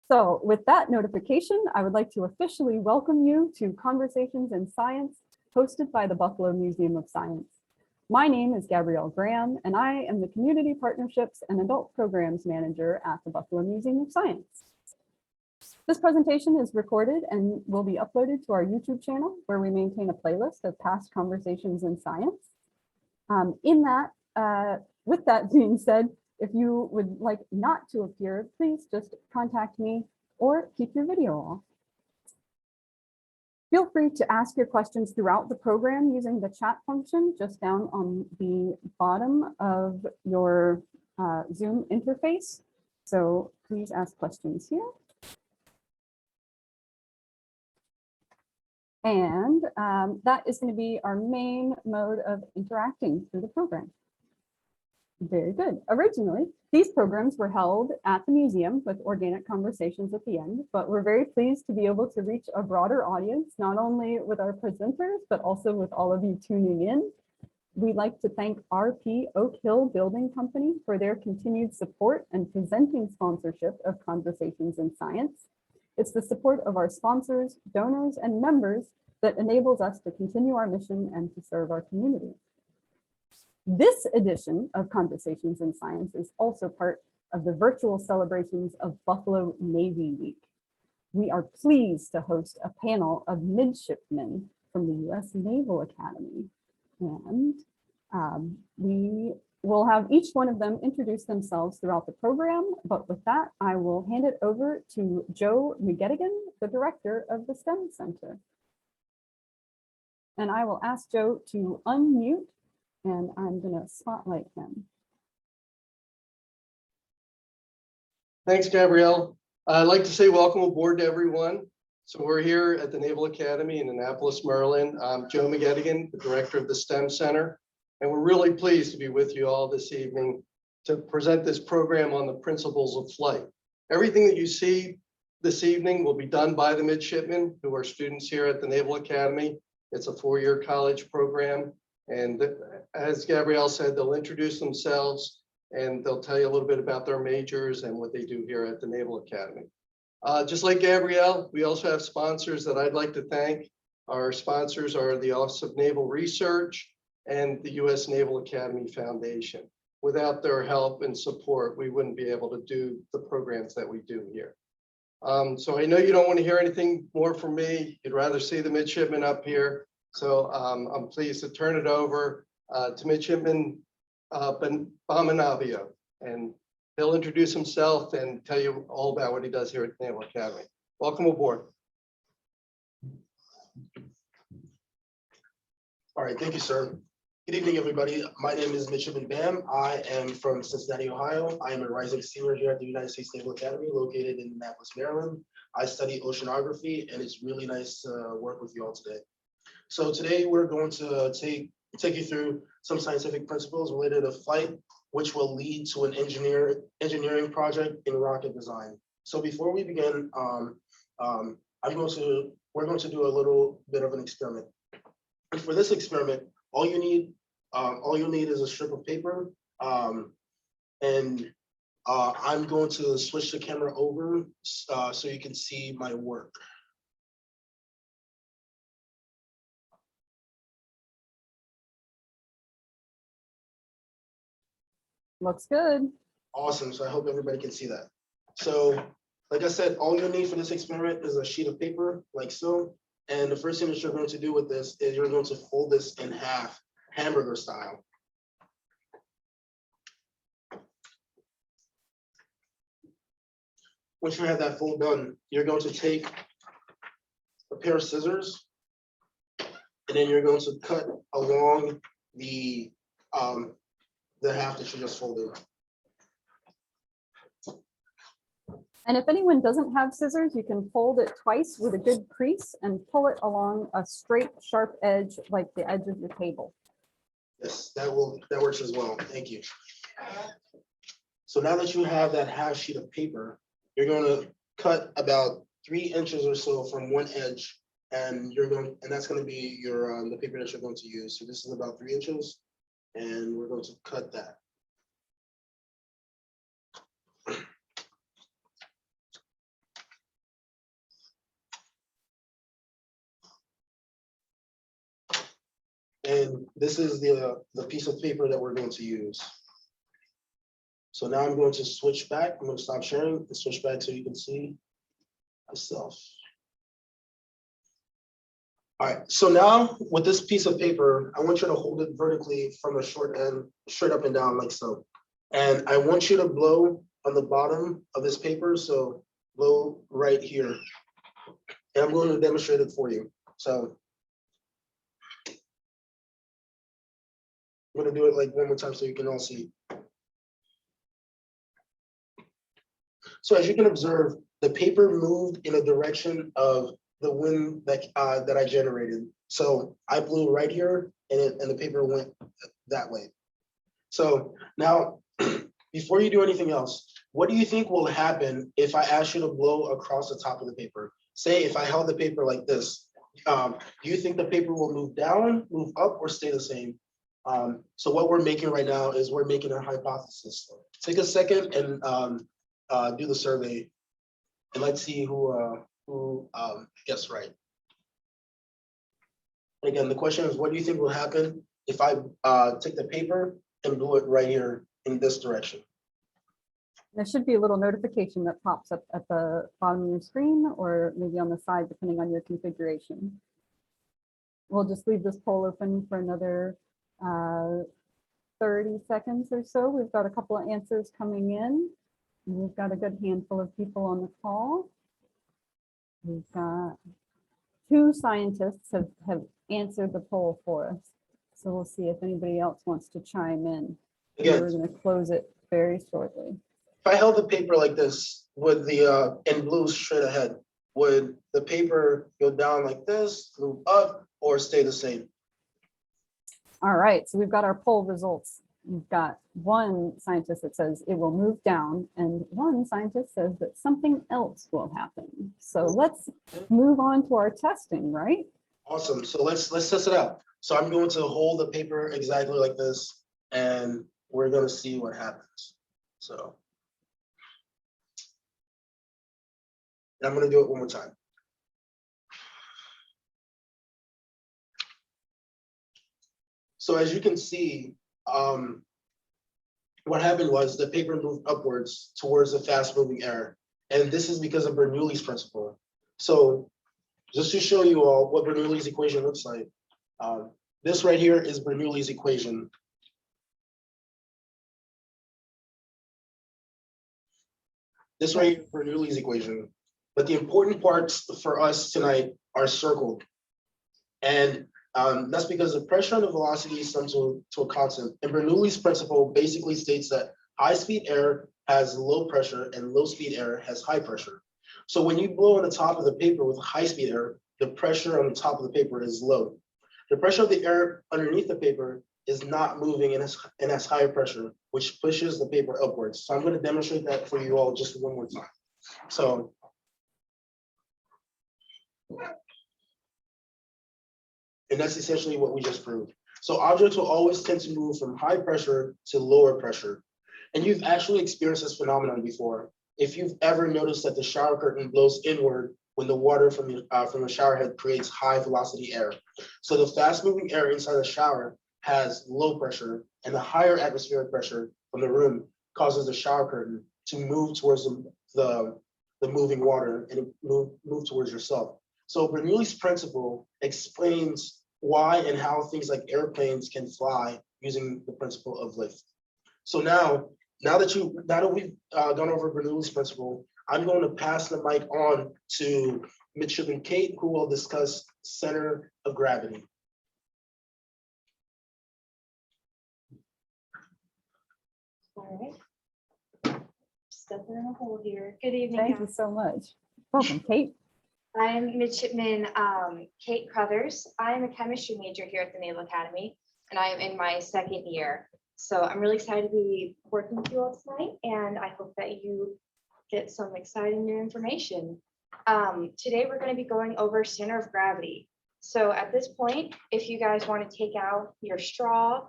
So with that notification, I would like to officially welcome you to Conversations in Science, hosted by the Buffalo Museum of Science. My name is Gabrielle Graham, and I am the Community Partnerships and Adult Programs Manager at the Buffalo Museum of Science. This presentation is recorded and will be uploaded to our YouTube channel, where we maintain a playlist of past Conversations in Science. With that being said, if you would like not to appear, please just contact me or keep your video off. Feel free to ask your questions throughout the program using the chat function just down on the bottom of your Zoom interface. So please ask questions here. And that is going to be our main mode of interacting through the program. Very good. Originally, these programs were held at the museum with organic conversations at the end, but we're very pleased to be able to reach a broader audience, not only with our presenters, but also with all of you tuning in. We'd like to thank RP Oak Hill Building Company for their continued support and presenting sponsorship of Conversations in Science. It's the support of our sponsors, donors, and members that enables us to continue our mission and to serve our community. This edition of Conversations in Science is also part of the virtual celebrations of Buffalo Navy Week. We are pleased to host a panel of midshipmen from the US Naval Academy. And we will have each one of them introduce themselves throughout the program. But with that, I will hand it over to Joe Mcgettigan, the director of the STEM Center. And I will ask Joe to unmute, and I'm going to spotlight him. Thanks, Gabrielle. I'd like to say welcome aboard to everyone. So we're here at the Naval Academy in Annapolis, Maryland. I'm Joe Mcgettigan, the director of the STEM Center, and we're really pleased to be with you all this evening to present this program on the principles of flight. Everything that you see this evening will be done by the midshipmen, who are students here at the Naval Academy. It's a four-year college program. And as Gabrielle said, they'll introduce themselves and they'll tell you a little bit about their majors and what they do here at the Naval Academy. Just like Gabrielle, we also have sponsors that I'd like to thank. Our sponsors are the Office of Naval Research and the US Naval Academy Foundation. Without their help and support, we wouldn't be able to do the programs that we do here. So I know you don't want to hear anything more from me. You'd rather see the midshipmen up here. So I'm pleased to turn it over to Midshipman Bominavio, and he'll introduce himself and tell you all about what he does here at the Naval Academy. Welcome aboard. All right, thank you, sir. Good evening, everybody. My name is Midshipman Bam. I am from Cincinnati, Ohio. I am a rising sealer here at the United States Naval Academy, located in Annapolis, Maryland. I study oceanography, and it's really nice to work with you all today. So today we're going to take you through some scientific principles related to flight, which will lead to an engineering project in rocket design. So before we begin, we're going to do a little bit of an experiment. And for this experiment, all you'll need is a strip of paper, and I'm going to switch the camera over so you can see my work. Looks good. Awesome. So I hope everybody can see that. So, like I said, all you'll need for this experiment is a sheet of paper, like so. And the first thing that you're going to do with this is you're going to fold this in half, hamburger style. Once you have that fold done, you're going to take a pair of scissors, and then you're going to cut along the half that you just folded. And if anyone doesn't have scissors, you can fold it twice with a good crease and pull it along a straight, sharp edge, like the edge of your table. Yes, that works as well. Thank you. So now that you have that half sheet of paper, you're going to cut about 3 inches or so from one edge, and that's going to be your the paper that you're going to use. So this is about 3 inches, and we're going to cut that. And this is the piece of paper that we're going to use. So now I'm going to switch back. I'm going to stop sharing and switch back so you can see myself. All right, so now with this piece of paper, I want you to hold it vertically from the short end, straight up and down like so. And I want you to blow on the bottom of this paper, so blow right here. And I'm going to demonstrate it for you. So I'm going to do it like one more time so you can all see. So as you can observe, the paper moved in a direction of the wind that I generated. So I blew right here, and the paper went that way. So now, before you do anything else, what do you think will happen if I ask you to blow across the top of the paper? Say if I held the paper like this, do you think the paper will move down, move up, or stay the same? So what we're making right now is we're making a hypothesis. Take a second and do the survey, and let's see who gets right. Again, the question is, what do you think will happen if I take the paper and blew it right here in this direction? There should be a little notification that pops up at the bottom of your screen or maybe on the side, depending on your configuration. We'll just leave this poll open for another 30 seconds or so. We've got a couple of answers coming in. We've got a good handful of people on the call. We've got 2 scientists have answered the poll for us. So we'll see if anybody else wants to chime in. Again, We're going to close it very shortly. if I held the paper like this, would the and blew straight ahead, would the paper go down like this, move up, or stay the same? All right, so we've got our poll results. We've got 1 scientist that says it will move down, and 1 scientist says that something else will happen. So let's move on to our testing, right? Awesome. So let's test it out. So I'm going to hold the paper exactly like this, and we're going to see what happens. So I'm going to do it one more time. So as you can see, what happened was the paper moved upwards towards the fast-moving air, and this is because of Bernoulli's principle. So just to show you all what Bernoulli's equation looks like, this right here is Bernoulli's equation. This right here is Bernoulli's equation. But the important parts for us tonight are circled. And that's because the pressure and the velocity sum to a constant. And Bernoulli's principle basically states that high-speed air has low pressure and low-speed air has high pressure. So when you blow on the top of the paper with high-speed air, the pressure on the top of the paper is low. The pressure of the air underneath the paper is not moving and has higher pressure, which pushes the paper upwards. So I'm going to demonstrate that for you all just one more time. So and that's essentially what we just proved. So objects will always tend to move from high pressure to lower pressure. And you've actually experienced this phenomenon before. If you've ever noticed that the shower curtain blows inward when the water from the shower head creates high velocity air. So the fast moving air inside the shower has low pressure, and the higher atmospheric pressure from the room causes the shower curtain to move towards the moving water and move towards yourself. So Bernoulli's principle explains why and how things like airplanes can fly using the principle of lift. So now that we've gone over Bernoulli's principle, I'm going to pass the mic on to Midshipman Kate, who will discuss center of gravity. All right. Stepping in a hole here. Good evening. Thank you so much. Welcome, Kate. I'm Midshipman Kate Crothers. I'm a chemistry major here at the Naval Academy, and I am in my 2nd year. So I'm really excited to be working with you all tonight, and I hope that you get some exciting new information. Today, we're going to be going over center of gravity. So at this point, if you guys want to take out your straw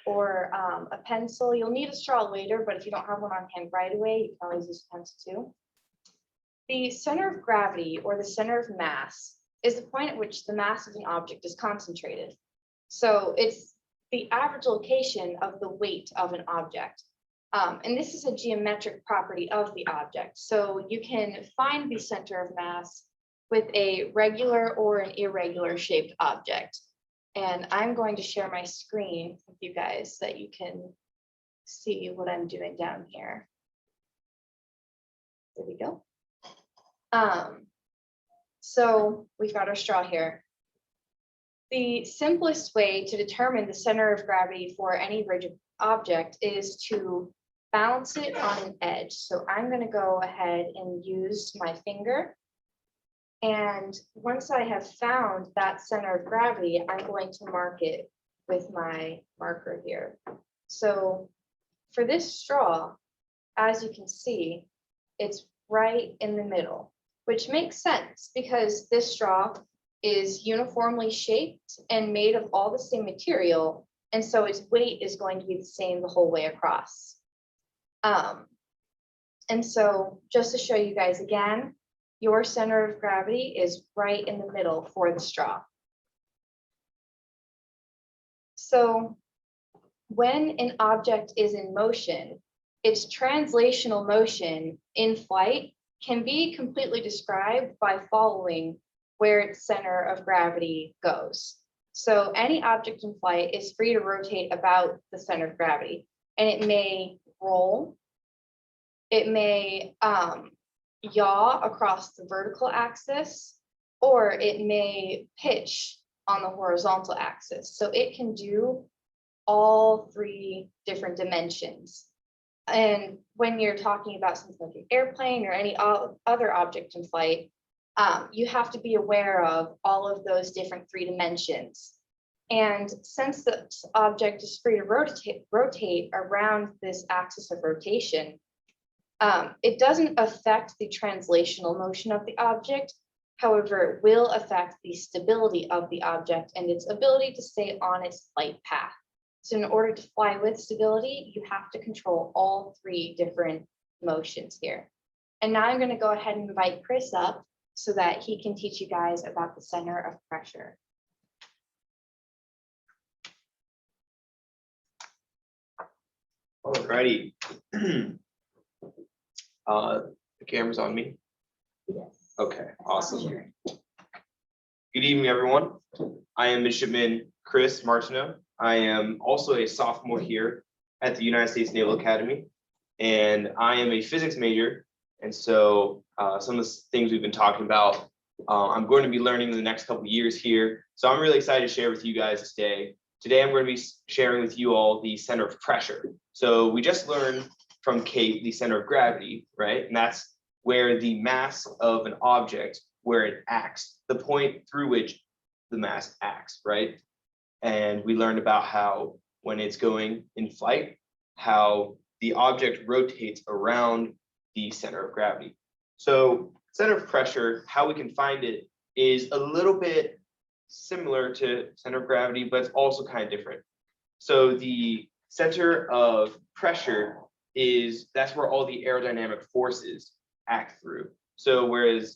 or a pencil, you'll need a straw later, but if you don't have one on hand right away, you can always use a pencil too. The center of gravity, or the center of mass, is the point at which the mass of an object is concentrated. So it's the average location of the weight of an object. And this is a geometric property of the object. So you can find the center of mass with a regular or an irregular shaped object. And I'm going to share my screen with you guys so that you can see what I'm doing down here. There we go. So we've got our straw here. The simplest way to determine the center of gravity for any rigid object is to balance it on an edge. So I'm going to go ahead and use my finger. And once I have found that center of gravity, I'm going to mark it with my marker here. So for this straw, as you can see, it's right in the middle, which makes sense because this straw is uniformly shaped and made of all the same material. And so its weight is going to be the same the whole way across. And so just to show you guys again, your center of gravity is right in the middle for the straw. So when an object is in motion, its translational motion in flight can be completely described by following where its center of gravity goes. So any object in flight is free to rotate about the center of gravity, and it may roll, it may yaw across the vertical axis, or it may pitch on the horizontal axis. So it can do all three different dimensions. And when you're talking about something like an airplane or any other object in flight, you have to be aware of all of those different three dimensions. And since the object is free to rotate around this axis of rotation, it doesn't affect the translational motion of the object. However, it will affect the stability of the object and its ability to stay on its flight path. So in order to fly with stability, you have to control all three different motions here. And now I'm going to go ahead and invite Chris up so that he can teach you guys about the center of pressure. Alrighty. The camera's on me. Yes. Okay, awesome. Sure. Good evening, everyone. I am Midshipman Chris Martineau. I am also a sophomore here at the United States Naval Academy, and I am a physics major. And so some of the things we've been talking about, I'm going to be learning in the next couple of years here. So I'm really excited to share with you guys today. Today, I'm going to be sharing with you all the center of pressure. So we just learned from Kate the center of gravity, right? And that's where the mass of an object, where it acts, the point through which the mass acts, right? And we learned about how when it's going in flight, how the object rotates around the center of gravity. So center of pressure, how we can find it is a little bit similar to center of gravity, but it's also kind of different. So the center of pressure that's where all the aerodynamic forces act through. So whereas,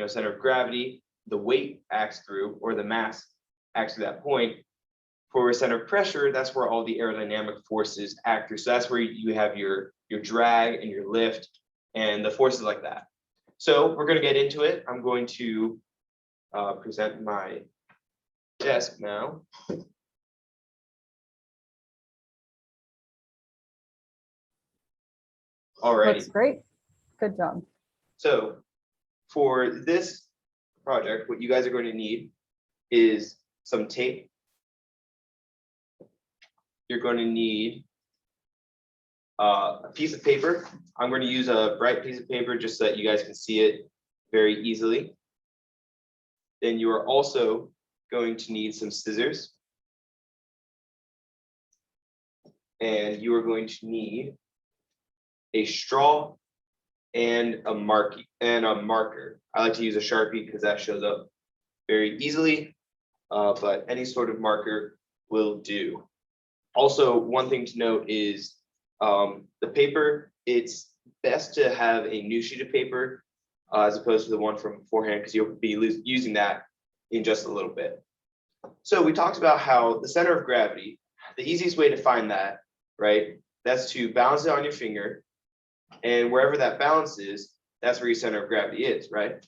center of gravity, the weight acts through, or the mass acts through that point. For center of pressure, that's where all the aerodynamic forces act through. So that's where you have your drag and your lift and the forces like that. So we're going to get into it. I'm going to present my desk now. Alrighty. Looks great. Good job. So for this project, what you guys are going to need is some tape. You're going to need a piece of paper. I'm going to use a bright piece of paper just so that you guys can see it very easily. Then you are also going to need some scissors. And you are going to need a straw and a marker. I like to use a Sharpie because that shows up very easily, but any sort of marker will do. Also, one thing to note is the paper, it's best to have a new sheet of paper as opposed to the one from beforehand, because you'll be using that in just a little bit. So we talked about how the center of gravity, the easiest way to find that, right? That's to balance it on your finger, and wherever that balance is, that's where your center of gravity is, right?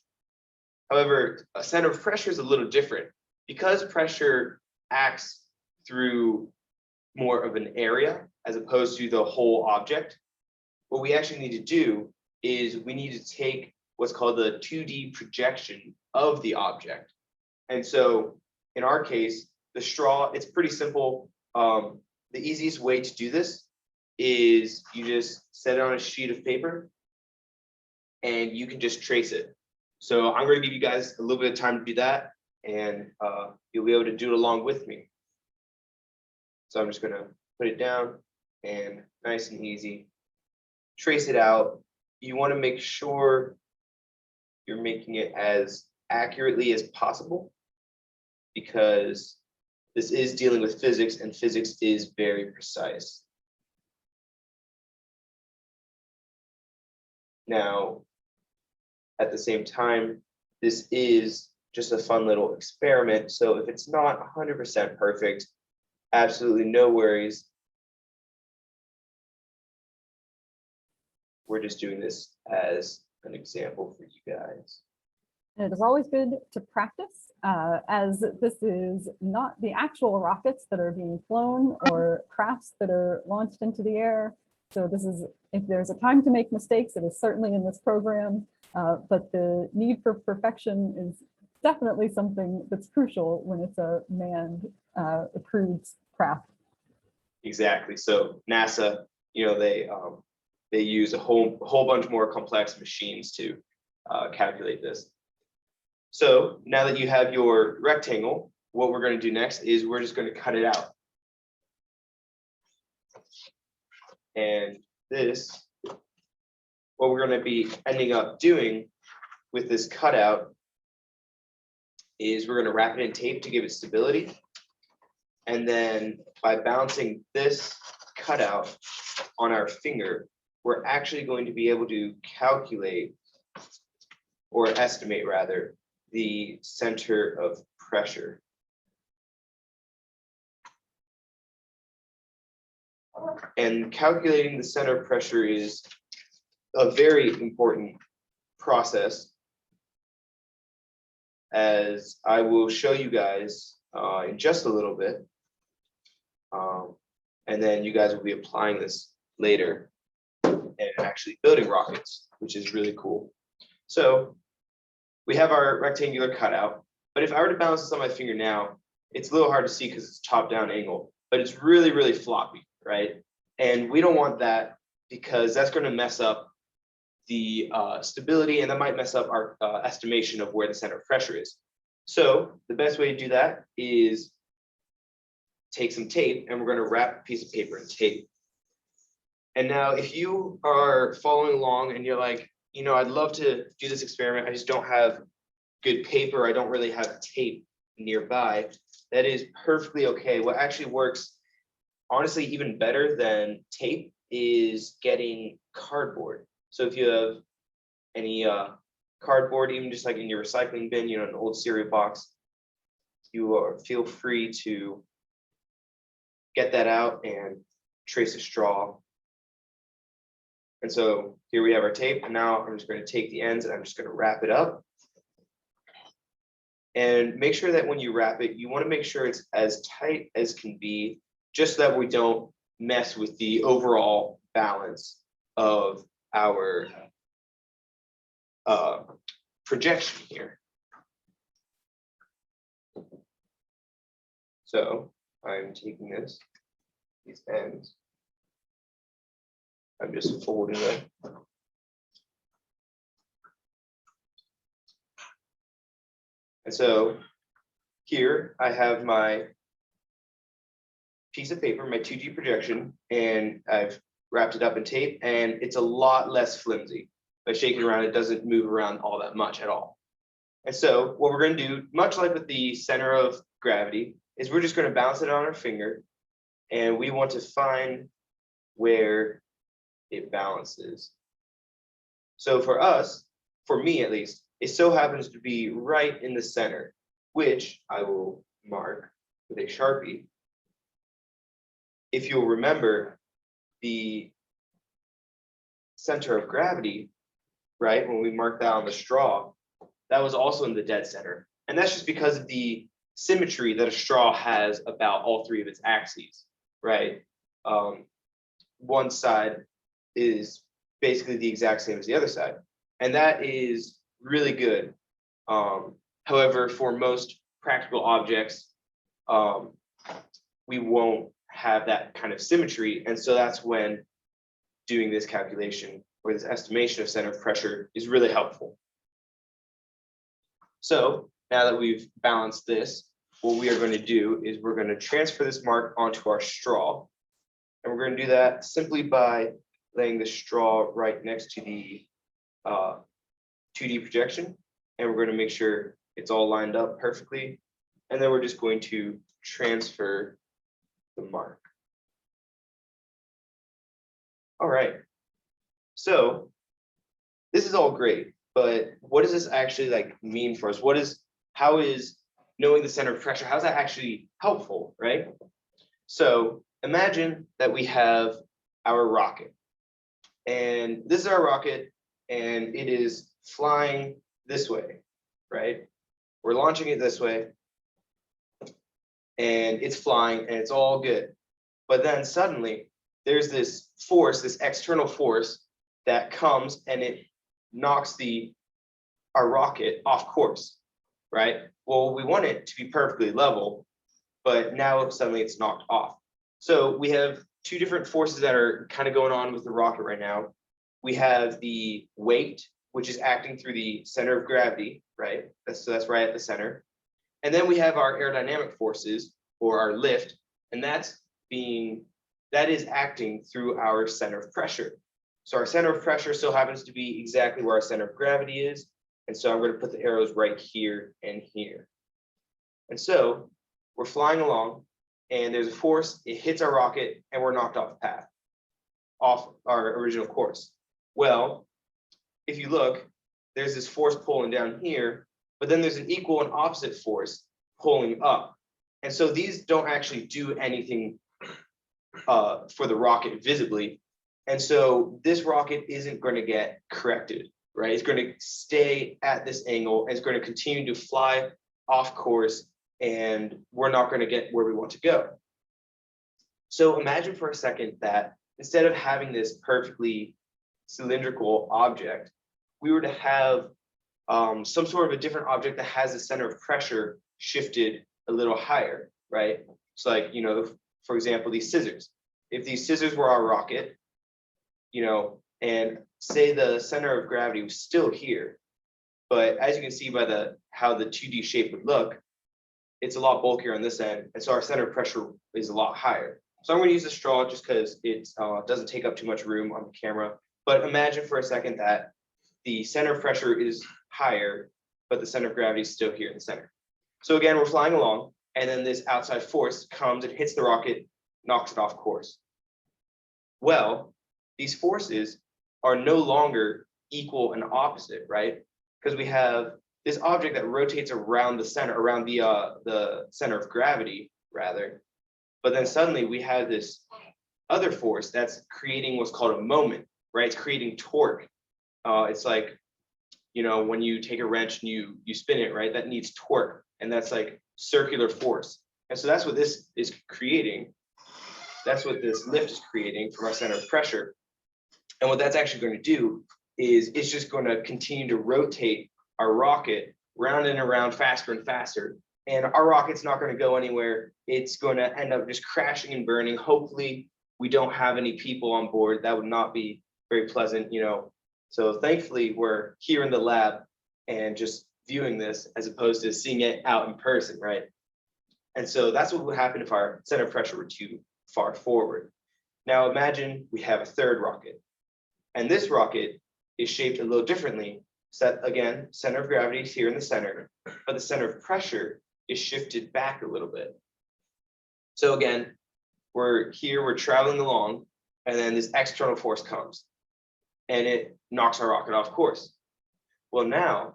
However, a center of pressure is a little different because pressure acts through more of an area as opposed to the whole object. What we actually need to do is we need to take what's called the 2D projection of the object. And so in our case, the straw, it's pretty simple. The easiest way to do this is you just set it on a sheet of paper and you can just trace it. So I'm going to give you guys a little bit of time to do that, and you'll be able to do it along with me. So I'm just going to put it down and nice and easy, trace it out. You want to make sure you're making it as accurately as possible, because this is dealing with physics, and physics is very precise. Now, at the same time, this is just a fun little experiment. So if it's not 100% perfect, absolutely no worries. We're just doing this as an example for you guys. And it is always good to practice, as this is not the actual rockets that are being flown or crafts that are launched into the air. So this is, if there's a time to make mistakes, it is certainly in this program, but the need for perfection is definitely something that's crucial when it's a manned, crewed craft. Exactly. So NASA, they use a whole bunch more complex machines to calculate this. So now that you have your rectangle, what we're going to do next is we're just going to cut it out. And this, what we're going to be ending up doing with this cutout is we're going to wrap it in tape to give it stability. And then by bouncing this cutout on our finger, we're actually going to be able to calculate, or estimate rather, the center of pressure. And calculating the center of pressure is a very important process, as I will show you guys in just a little bit. And then you guys will be applying this later and actually building rockets, which is really cool. So we have our rectangular cutout, but if I were to balance this on my finger now, it's a little hard to see because it's top-down angle, but it's really, really floppy, right? And we don't want that, because that's going to mess up the stability, and that might mess up our estimation of where the center of pressure is. So the best way to do that is take some tape, and we're going to wrap a piece of paper in tape. And now if you are following along and you're like, I'd love to do this experiment, I just don't have good paper, I don't really have tape nearby, that is perfectly okay. What actually works, honestly, even better than tape is getting cardboard. So if you have any cardboard, even just like in your recycling bin, an old cereal box, feel free to get that out and trace a straw. And so here we have our tape, and now I'm just going to take the ends and I'm just going to wrap it up. And make sure that when you wrap it, you want to make sure it's as tight as can be, just so that we don't mess with the overall balance of our projection here. So I'm taking these ends, I'm just folding it. And so here I have my piece of paper, my 2D projection, and I've wrapped it up in tape, and it's a lot less flimsy. By shaking around, it doesn't move around all that much at all. And so what we're going to do, much like with the center of gravity, is we're just going to bounce it on our finger, and we want to find where it balances. So for us, for me at least, it so happens to be right in the center, which I will mark. with a Sharpie, if you'll remember the center of gravity, right, when we marked that on the straw, that was also in the dead center. And that's just because of the symmetry that a straw has about all three of its axes, right? One side is basically the exact same as the other side. And that is really good. However, for most practical objects, we won't have that kind of symmetry. And so that's when doing this calculation or this estimation of center of pressure is really helpful. So now that we've balanced this, what we are going to do is we're going to transfer this mark onto our straw. And we're going to do that simply by laying the straw right next to the 2D projection. And we're going to make sure it's all lined up perfectly. And then we're just going to transfer the mark. All right. So this is all great, but what does this actually mean for us? How is knowing the center of pressure, how is that actually helpful, right? So imagine that we have our rocket, and this is our rocket, and it is flying this way, right? We're launching it this way, and it's flying, and it's all good. But then suddenly there's this force, this external force that comes and it knocks our rocket off course, right? Well, we want it to be perfectly level, but now suddenly it's knocked off. So we have two different forces that are kind of going on with the rocket right now. We have the weight, which is acting through the center of gravity, right? That's right at the center. And then we have our aerodynamic forces, or our lift, and that is acting through our center of pressure. So our center of pressure still happens to be exactly where our center of gravity is. And so I'm going to put the arrows right here and here. And so we're flying along, and there's a force, it hits our rocket, and we're knocked off path, off our original course. Well, if you look, there's this force pulling down here, but then there's an equal and opposite force pulling up. And so these don't actually do anything for the rocket visibly. And so this rocket isn't going to get corrected, right? It's going to stay at this angle, and it's going to continue to fly off course, and we're not going to get where we want to go. So imagine for a second that instead of having this perfectly cylindrical object, we were to have some sort of a different object that has the center of pressure shifted a little higher, right? So like, for example, these scissors. If these scissors were our rocket, and say the center of gravity was still here, but as you can see by how the 2D shape would look, it's a lot bulkier on this end, and so our center of pressure is a lot higher. So I'm going to use a straw just because it doesn't take up too much room on the camera. But imagine for a second that the center of pressure is higher, but the center of gravity is still here in the center. So again, we're flying along, and then this outside force comes and hits the rocket, knocks it off course. Well, these forces are no longer equal and opposite, right? Because we have this object that rotates around the center, around the center of gravity, rather. But then suddenly we have this other force that's creating what's called a moment, right? It's creating torque. It's like, when you take a wrench and you spin it, right? That needs torque, and that's like circular force. And so that's what this is creating. That's what this lift is creating from our center of pressure. And what that's actually going to do is it's just going to continue to rotate our rocket round and around faster and faster. And our rocket's not going to go anywhere. It's going to end up just crashing and burning. Hopefully we don't have any people on board. That would not be very pleasant, So thankfully we're here in the lab and just viewing this as opposed to seeing it out in person, right? And so that's what would happen if our center of pressure were too far forward. Now imagine we have a third rocket, and this rocket is shaped a little differently. So again, center of gravity is here in the center, but the center of pressure is shifted back a little bit. So again, we're traveling along, and then this external force comes and it knocks our rocket off course. Well, now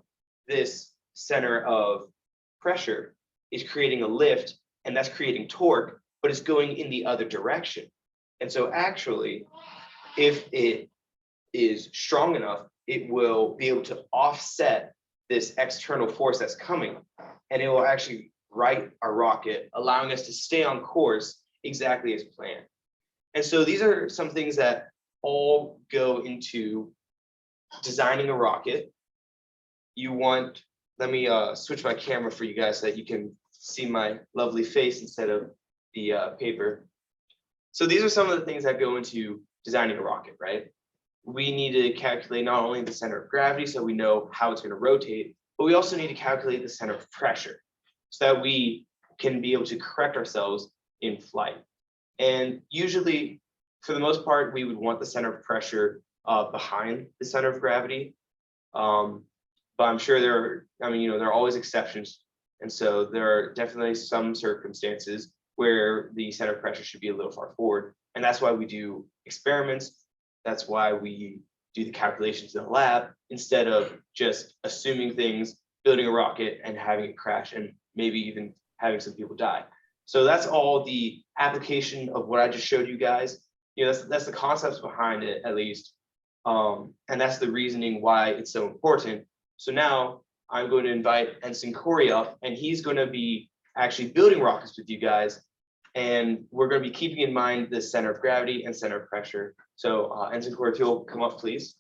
this center of pressure is creating a lift and that's creating torque, but it's going in the other direction. And so actually, if it is strong enough, it will be able to offset this external force that's coming, and it will actually right our rocket, allowing us to stay on course exactly as planned. And so these are some things that all go into designing a rocket. You want, let me switch my camera for you guys so that you can see my lovely face instead of the paper. So these are some of the things that go into designing a rocket, right? We need to calculate not only the center of gravity, so we know how it's going to rotate, but we also need to calculate the center of pressure so that we can be able to correct ourselves in flight. And usually, for the most part, we would want the center of pressure behind the center of gravity. But I'm sure there are always exceptions. And so there are definitely some circumstances where the center of pressure should be a little far forward. And that's why we do experiments. That's why we do the calculations in the lab instead of just assuming things, building a rocket and having it crash and maybe even having some people die. So that's all the application of what I just showed you guys. That's the concepts behind it, at least. And that's the reasoning why it's so important. So now I'm going to invite Ensign Corey up, and he's going to be actually building rockets with you guys. And we're going to be keeping in mind the center of gravity and center of pressure. So Ensign Corey, if you'll come up, please.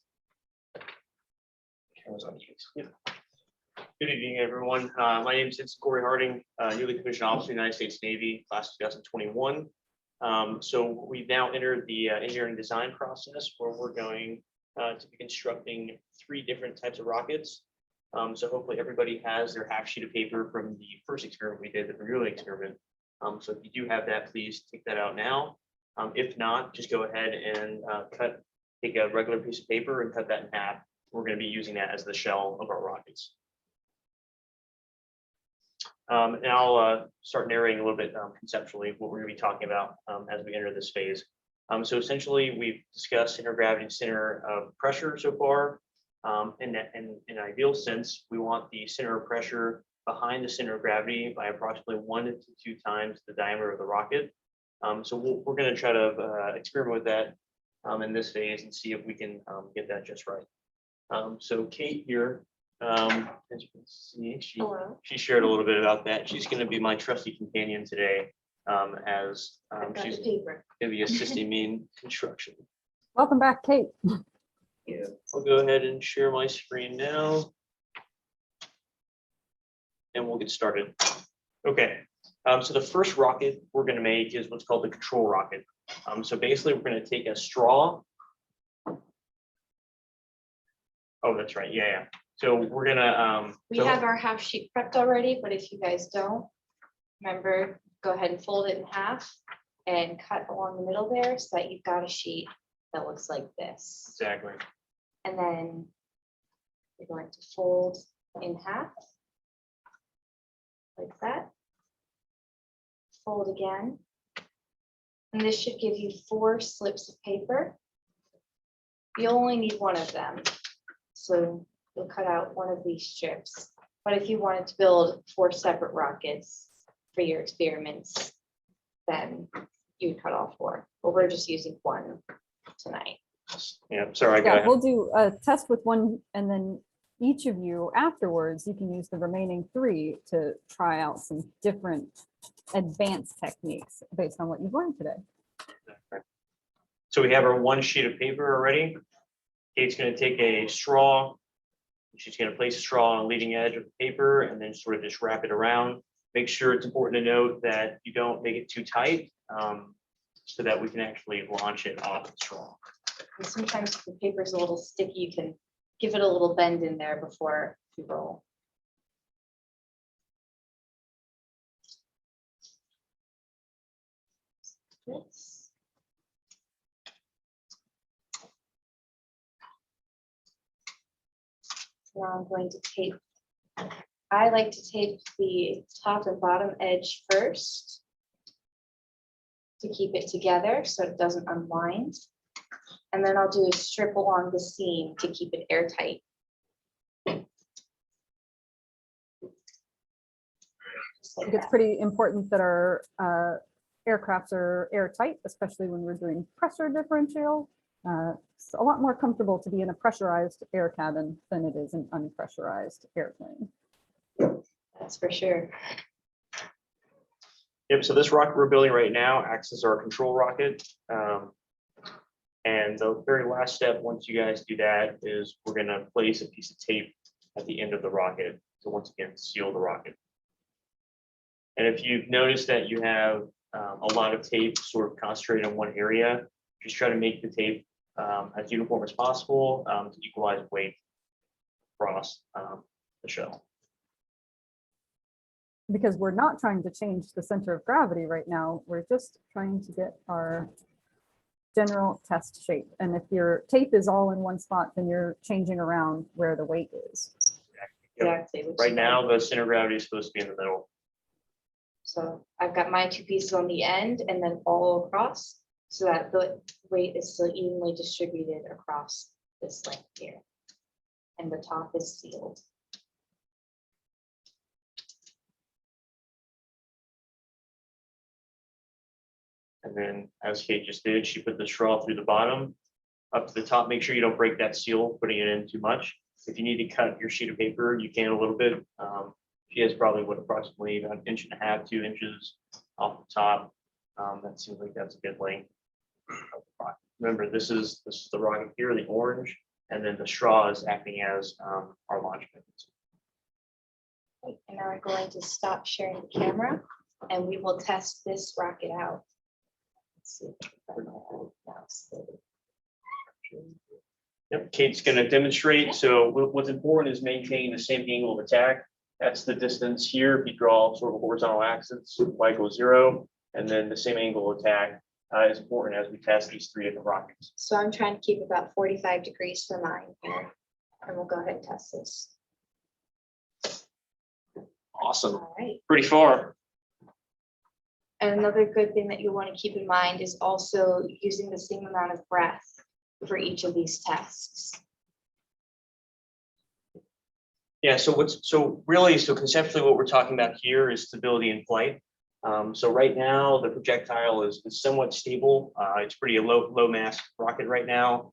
Camera's on you. Yep. Good evening, everyone. My name is Ensign Corey Harding, newly commissioned officer in the United States Navy, class 2021. So we've now entered the engineering design process where we're going to be constructing 3 different types of rockets. So hopefully everybody has their half sheet of paper from the first experiment we did, the Bernoulli experiment. So if you do have that, please take that out now. If not, just go ahead and take a regular piece of paper and cut that in half. We're going to be using that as the shell of our rockets. And I'll start narrating a little bit conceptually what we're going to be talking about as we enter this phase. So essentially, we've discussed center of gravity and center of pressure so far. In an ideal sense, we want the center of pressure behind the center of gravity by approximately 1 to 2 times the diameter of the rocket. So we're going to try to experiment with that in this phase and see if we can get that just right. So Kate here, as you can see, she shared a little bit about that. She's going to be my trusty companion today, as she's going to be assisting me in construction. Welcome back, Kate. Yeah, I'll go ahead and share my screen now, and we'll get started. Okay, so the first rocket we're going to make is what's called the control rocket. So basically, we're going to take a straw. Oh, that's right. Yeah. So we're gonna. We have our half sheet prepped already, but if you guys don't, remember, go ahead and fold it in half and cut along the middle there so that you've got a sheet that looks like this. Exactly. And then you're going to fold in half like that. Fold again. And this should give you 4 slips of paper. You only need 1 of them. So you'll cut out 1 of these strips. But if you wanted to build 4 separate rockets for your experiments, then you would cut all 4. But we're just using 1 tonight. Yeah, sorry, go Yeah, ahead. we'll do a test with 1, and then each of you afterwards, you can use the remaining 3 to try out some different advanced techniques based on what you've learned today. So we have our 1 sheet of paper already. Kate's going to take a straw. She's going to place a straw on the leading edge of the paper and then sort of just wrap it around. Make sure it's important to note that you don't make it too tight so that we can actually launch it off the straw. And sometimes if the paper is a little sticky, you can give it a little bend in there before you roll. This. Now I'm going to tape. I like to tape the top and bottom edge first to keep it together so it doesn't unwind. And then I'll do a strip along the seam to keep it airtight. just like think it's that. pretty important that our aircrafts are airtight, especially when we're doing pressure differential. It's a lot more comfortable to be in a pressurized air cabin than it is an unpressurized airplane. That's for sure. Yep, so this rocket we're building right now acts as our control rocket. And the very last step, once you guys do that, is we're gonna place a piece of tape at the end of the rocket. So once again, seal the rocket. And if you've noticed that you have a lot of tape sort of concentrated in one area, just try to make the tape as uniform as possible to equalize weight across the shell. Because we're not trying to change the center of gravity right now. We're just trying to get our general test shape. And if your tape is all in one spot, then you're changing around where the weight is. Exactly. which Right is now, the center of gravity is supposed to be in the middle. So I've got my two pieces on the end and then all across so that the weight is still evenly distributed across this length here. And the top is sealed. And then as Kate just did, she put the straw through the bottom up to the top. Make sure you don't break that seal, putting it in too much. If you need to cut your sheet of paper, you can a little bit. She has probably approximately about 1.5 to 2 inches off the top. That seems like that's a good length. Remember, this is the rocket here, the orange, and then the straw is acting as our launch pins. Right, and now we're going to stop sharing the camera and we will test this rocket out. Let's see if I can find my mouse. Yep, Kate's going to demonstrate. So what's important is maintaining the same angle of attack. That's the distance here. If you draw sort of a horizontal axis, y equals 0, and then the same angle of attack is important as we test these 3 different rockets. So I'm trying to keep about 45 degrees for mine here. And we'll go ahead and test this. Awesome. All right. Pretty far. And another good thing that you want to keep in mind is also using the same amount of breath for each of these tests. Yeah, so conceptually what we're talking about here is stability in flight. So right now the projectile is somewhat stable. It's pretty a low mass rocket right now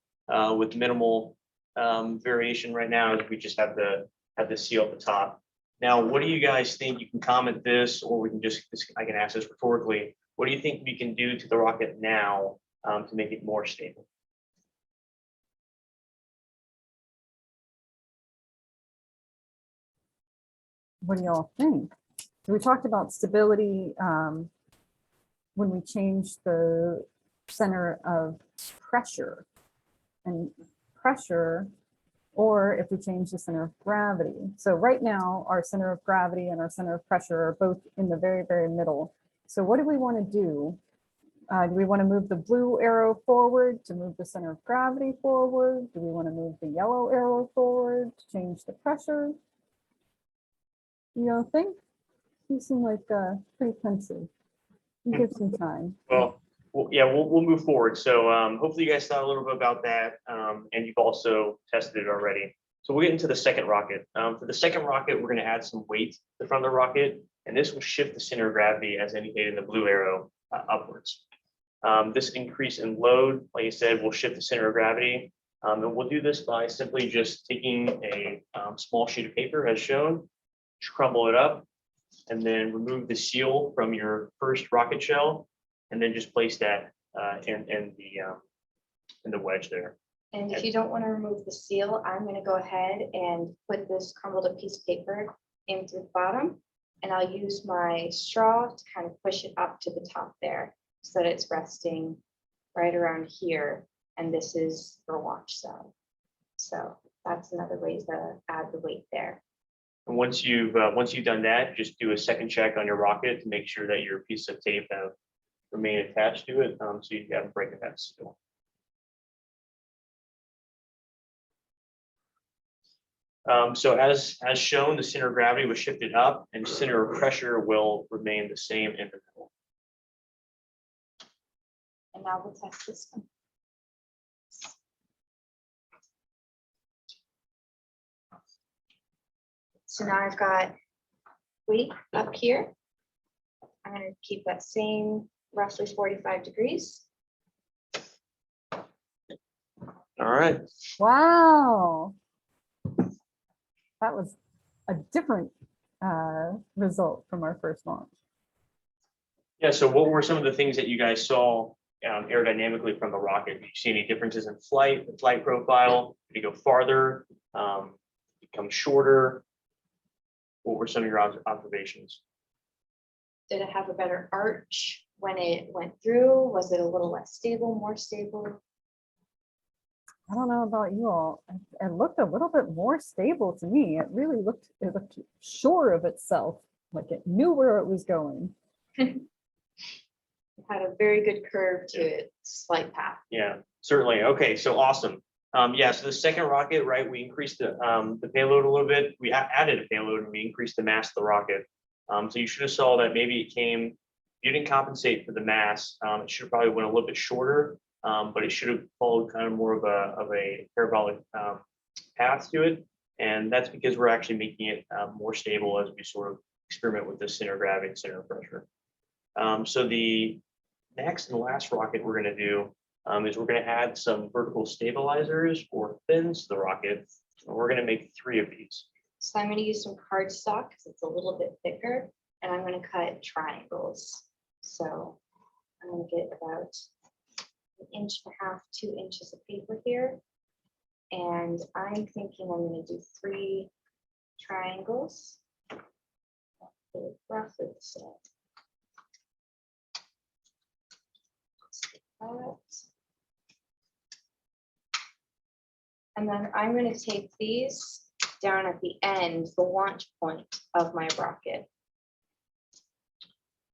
with minimal variation right now. We just have the seal at the top. Now, what do you guys think? You can comment this, or we can I can ask this rhetorically. What do you think we can do to the rocket now to make it more stable? What do y'all think? So we talked about stability when we changed the center of pressure and pressure, or if we change the center of gravity. So right now, our center of gravity and our center of pressure are both in the very, very middle. So what do we want to do? Do we want to move the blue arrow forward to move the center of gravity forward? Do we want to move the yellow arrow forward to change the pressure? You don't think? You seem like pretty pensive. You give some time. Well, yeah, we'll move forward. So hopefully you guys thought a little bit about that, and you've also tested it already. So we'll get into the second rocket. For the second rocket, we're going to add some weight to the front of the rocket, and this will shift the center of gravity, as indicated in the blue arrow, upwards. This increase in load, like I said, will shift the center of gravity. And we'll do this by simply just taking a small sheet of paper as shown, crumble it up, and then remove the seal from your first rocket shell, and then just place that in the wedge there. And if you don't want to remove the seal, I'm going to go ahead and put this crumbled up piece of paper into the bottom, and I'll use my straw to kind of push it up to the top there so that it's resting right around here. And this is your launch zone. So that's another way to add the weight there. And once you've done that, just do a second check on your rocket to make sure that your piece of tape have remained attached to it, so you haven't broken that seal. So as shown, the center of gravity was shifted up, and center of pressure will remain the same in the middle. And now we'll test this one. So now I've got weight up here, I'm gonna keep that same roughly 45 degrees. All right. Wow. That was a different result from our first launch. Yeah, so what were some of the things that you guys saw aerodynamically from the rocket? Did you see any differences in flight, the flight profile? Did it go farther, become shorter? What were some of your observations? Did it have a better arch when it went through? Was it a little less stable, more stable? I don't know about you all. It looked a little bit more stable to me. It looked sure of itself, like it knew where it was going. It had a very good curve to its flight path. Yeah, certainly. Okay, so awesome. Yeah, so the second rocket, right, we increased the payload a little bit. We added a payload and we increased the mass of the rocket. So you should have saw that maybe it came, you didn't compensate for the mass. It should have probably went a little bit shorter, but it should have followed kind of more of a parabolic path to it. And that's because we're actually making it more stable as we sort of experiment with the center of gravity and center of pressure. So the next and last rocket we're going to do is we're going to add some vertical stabilizers or fins to the rocket. And we're going to make 3 of these. So I'm going to use some cardstock because it's a little bit thicker, and I'm going to cut triangles. So I'm going to get about 1.5 inches, 2 inches of paper here. And I'm thinking I'm going to do 3 triangles. Roughly the same. And then I'm going to take these down at the end, the launch point of my rocket.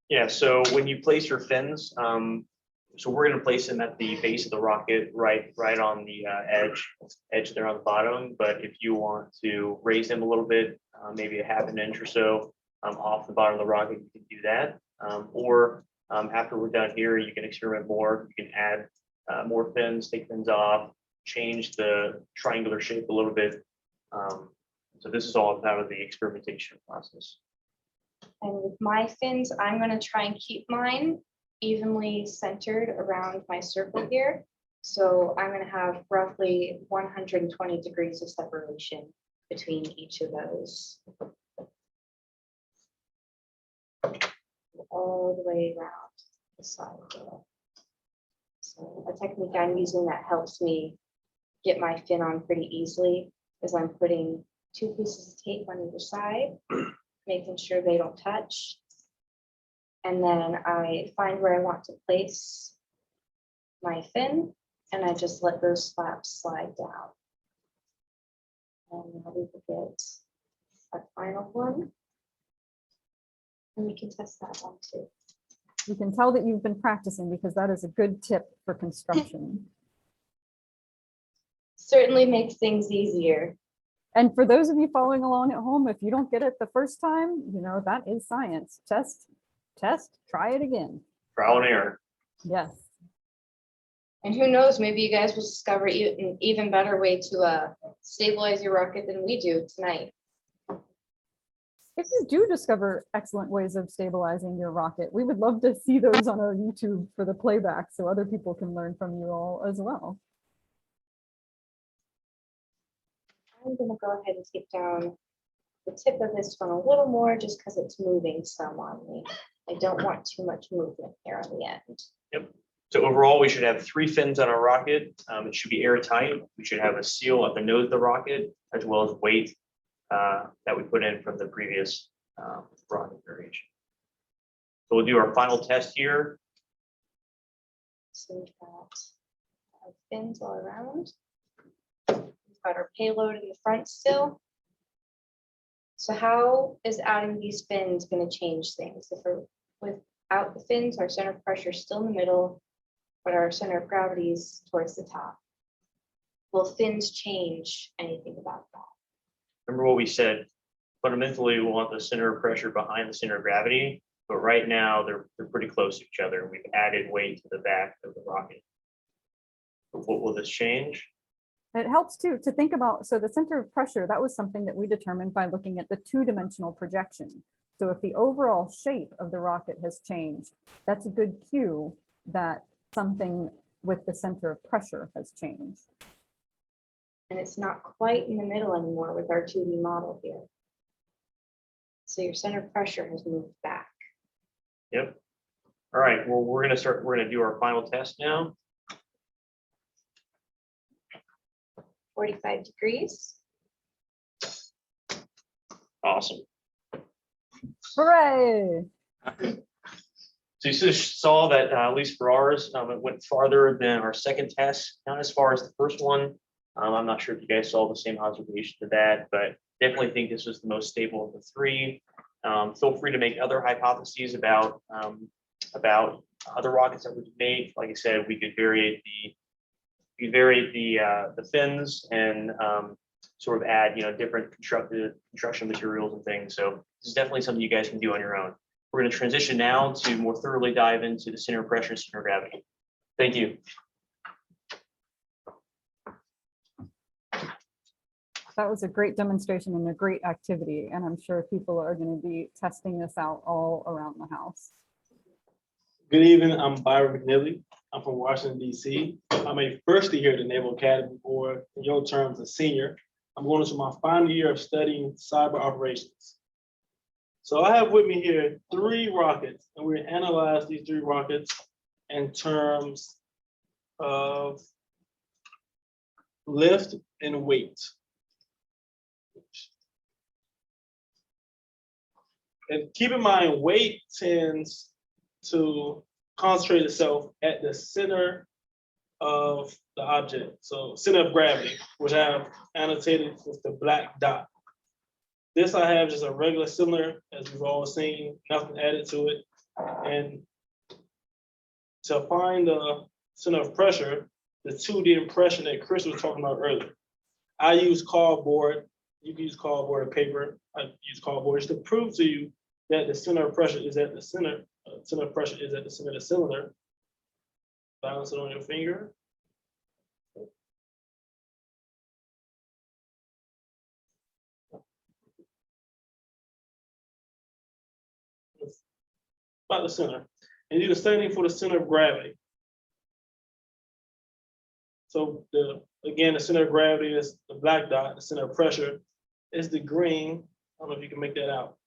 Yeah, so when you place your fins, so we're going to place them at the base of the rocket, right on the edge there on the bottom. But if you want to raise them a little bit, maybe 1/2 inch or so off the bottom of the rocket, you can do that. Or after we're done here, you can experiment more. You can add more fins, take fins off, change the triangular shape a little bit. So this is all part of the experimentation process. And with my fins, I'm going to try and keep mine evenly centered around my circle here. So I'm going to have roughly 120 degrees of separation between each of those. All the way around the side there. So a technique I'm using that helps me get my fin on pretty easily is I'm putting 2 pieces of tape on either side, making sure they don't touch. And then I find where I want to place my fin, and I just let those flaps slide down. And now we will get a final one. And we can test that one too. You can tell that you've been practicing because that is a good tip for construction. Certainly makes things easier. And for those of you following along at home, if you don't get it the first time, that is science. Test, try it again. Trial and error. Yes. And who knows, maybe you guys will discover an even better way to stabilize your rocket than we do tonight. If you do discover excellent ways of stabilizing your rocket, we would love to see those on our YouTube for the playback so other people can learn from you all as well. I'm going to go ahead and take down the tip of this one a little more just because it's moving some on me. I don't want too much movement here on the end. Yep. So overall, we should have 3 fins on our rocket. It should be airtight. We should have a seal at the nose of the rocket, as well as weight that we put in from the previous rocket variation. So we'll do our final test here. So we've got our fins all around. We've got our payload in the front still. So how is adding these fins going to change things? If we're without the fins, our center of pressure is still in the middle, but our center of gravity is towards the top. Will fins change anything about that? Remember what we said, fundamentally, we want the center of pressure behind the center of gravity, but right now they're pretty close to each other. We've added weight to the back of the rocket. But what will this change? It helps to think about, so the center of pressure, that was something that we determined by looking at the 2-dimensional projection. So if the overall shape of the rocket has changed, that's a good cue that something with the center of pressure has changed. And it's not quite in the middle anymore with our 2D model here. So your center of pressure has moved back. Yep. All right, well, we're gonna do our final test now. 45 degrees. Awesome. Hooray! So you just saw that, at least for ours, it went farther than our second test, not as far as the first one. I'm not sure if you guys saw the same observation to that, but definitely think this was the most stable of the three. Feel free to make other hypotheses about other rockets that we could make. Like I said, we could vary the fins and sort of add, different construction materials and things. So this is definitely something you guys can do on your own. We're going to transition now to more thoroughly dive into the center of pressure and center of gravity. Thank you. That was a great demonstration and a great activity, and I'm sure people are going to be testing this out all around the house. Good evening, I'm Byron McNeely. I'm from Washington, D.C. I'm a first year at the Naval Academy, or in your terms, a senior. I'm going into my final year of studying cyber operations. So I have with me here 3 rockets, and we're going to analyze these 3 rockets in terms of lift and weight. And keep in mind, weight tends to concentrate itself at the center of the object. So center of gravity, which I have annotated with the black dot. This I have just a regular cylinder, as we've all seen, nothing added to it. And to find the center of pressure, the 2D impression that Chris was talking about earlier, I use cardboard. You can use cardboard or paper. I use cardboard just to prove to you that the center of pressure is at the center. Center of pressure is at the center of the cylinder. Balance it on your finger. About the center. And do the same thing for the center of gravity. So again, the center of gravity is the black dot, the center of pressure is the green. I don't know if you can make that out.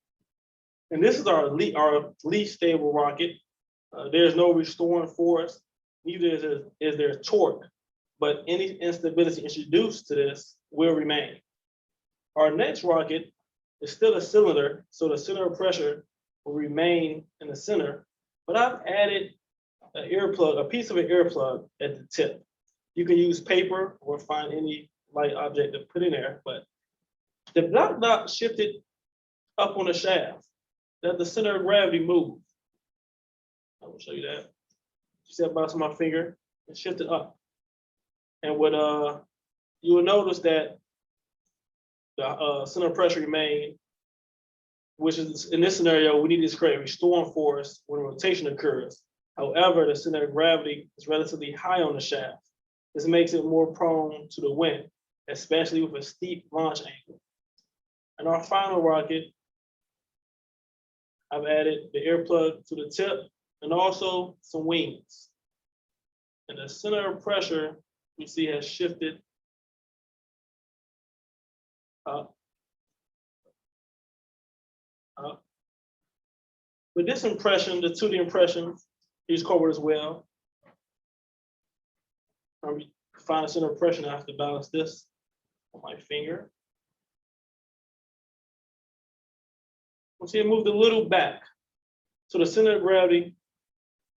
And this is our least stable rocket. There's no restoring force, neither is there torque, but any instability introduced to this will remain. Our next rocket is still a cylinder, so the center of pressure will remain in the center, but I've added an earplug, a piece of an earplug at the tip. You can use paper or find any light object to put in there, but the black dot shifted up on the shaft, that the center of gravity moved. I will show you that. You see that bottom of my finger? It shifted up. And what you will notice that the center of pressure remained, which is in this scenario, we need to create a restoring force when rotation occurs. However, the center of gravity is relatively high on the shaft. This makes it more prone to the wind, especially with a steep launch angle. And our final rocket, I've added the earplug to the tip and also some wings. And the center of pressure we see has shifted up. With this impression, the 2D impression, is covered as well. Find the center of pressure, I have to balance this on my finger. We'll see it moved a little back. So the center of gravity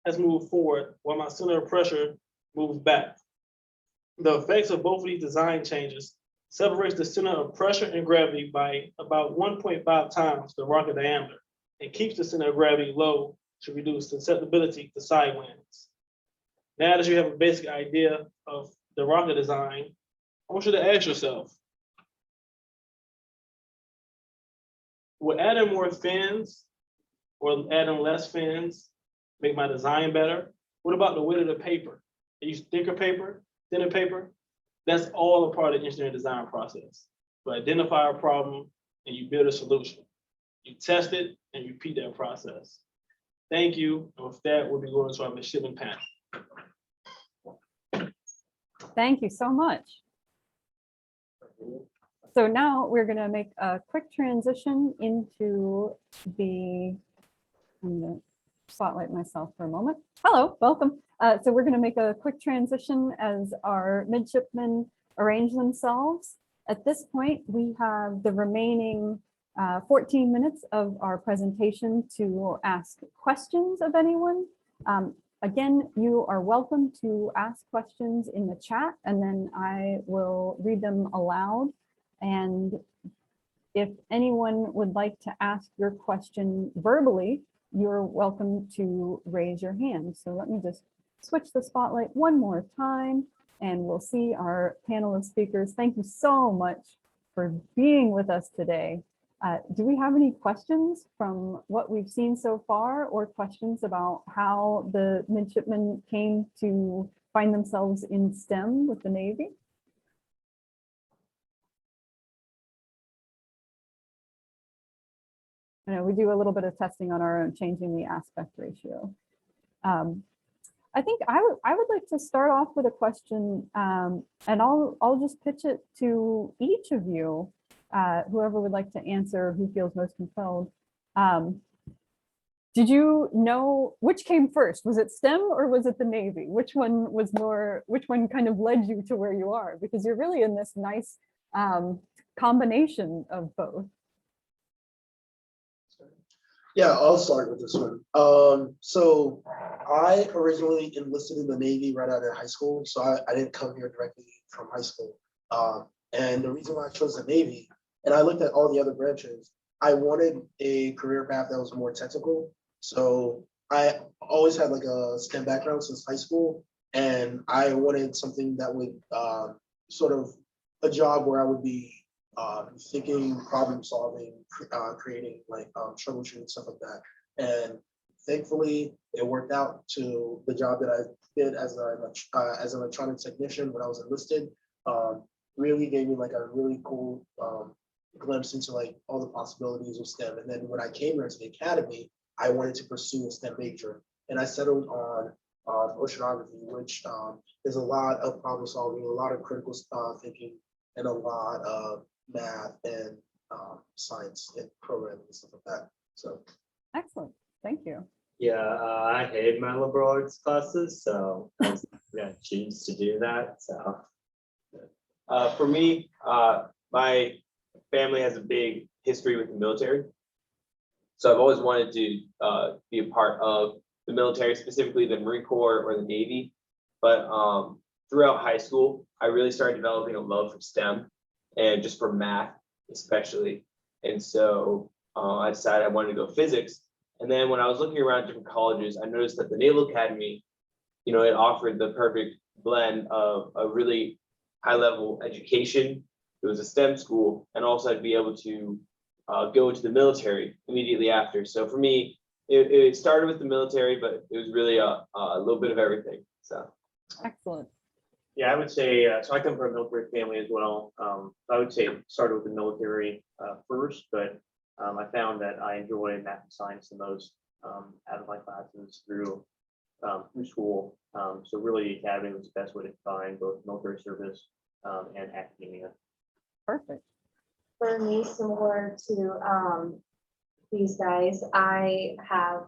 has moved forward while my center of pressure moves back. The effects of both of these design changes separates the center of pressure and gravity by about 1.5 times the rocket diameter and keeps the center of gravity low to reduce susceptibility to side winds. Now that you have a basic idea of the rocket design, I want you to ask yourself, will adding more fins or adding less fins make my design better? What about the weight of the paper? I use thicker paper, thinner paper? That's all a part of the engineering design process. You identify a problem and you build a solution. you test it, and you repeat that process. Thank you. And with that, we'll be going to our midshipman panel. Thank you so much. So now we're going to make a quick transition into the, I'm going to spotlight myself for a moment. Hello, welcome. So we're going to make a quick transition as our midshipmen arrange themselves. At this point, we have the remaining 14 minutes of our presentation to ask questions of anyone. Again, you are welcome to ask questions in the chat, and then I will read them aloud. And if anyone would like to ask your question verbally, you're welcome to raise your hand. So let me just switch the spotlight one more time, and we'll see our panel of speakers. Thank you so much for being with us today. Do we have any questions from what we've seen so far, or questions about how the midshipmen came to find themselves in STEM with the Navy? I know we do a little bit of testing on our own, changing the aspect ratio. I think I would like to start off with a question, and I'll just pitch it to each of you. Whoever would like to answer, who feels most compelled. Did you know which came first? Was it STEM or was it the Navy? Which one was more, which one kind of led you to where you are? Because you're really in this nice combination of both. Yeah, I'll start with this one. So I originally enlisted in the Navy right out of high school. So I didn't come here directly from high school. And the reason why I chose the Navy, and I looked at all the other branches, I wanted a career path that was more technical. So I always had like a STEM background since high school, and I wanted something that would sort of a job where I would be thinking, problem solving, creating, like troubleshooting, stuff like that. And thankfully, it worked out to the job that I did as an electronic technician when I was enlisted. Really gave me like a really cool glimpse into like all the possibilities of STEM. And then when I came here to the academy, I wanted to pursue a STEM major, and I settled on oceanography, which is a lot of problem solving, a lot of critical thinking, and a lot of math and science and programming and stuff like that. So Excellent, thank you. Yeah, I hate my liberal arts classes, so I was gonna choose to do that. So For me, my family has a big history with the military. So I've always wanted to be a part of the military, specifically the Marine Corps or the Navy. But throughout high school, I really started developing a love for STEM and just for math, especially. And so I decided I wanted to go physics. And then when I was looking around different colleges, I noticed that the Naval Academy, it offered the perfect blend of a really high level education. It was a STEM school, and also I'd be able to go into the military immediately after. So for me, it started with the military, but it was really a little bit of everything. So Excellent. Yeah, I would say, so I come from a military family as well. I would say it started with the military first, but I found that I enjoy math and science the most out of my classes through school. So really the academy was the best way to combine both military service and academia. Perfect. For me, similar to these guys, I have